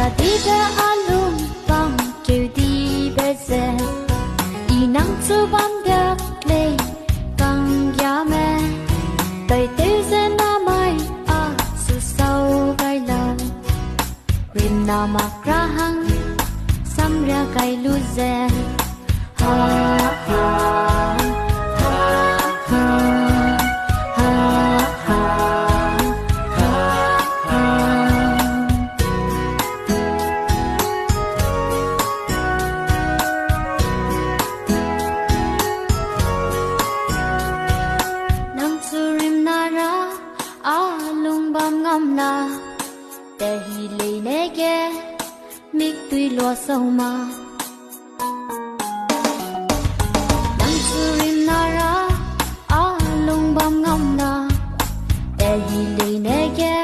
siadibe alung bang kêu đi bây giờ y nắng chu bám đẹp lệ bang ya mẹ đời tiêu giờ na mai à su sau gai lòng rim na mặc ra hăng sam ra gai lu giờ ha ha alung bam ngam na te hi le ne ge mik tui lo so ma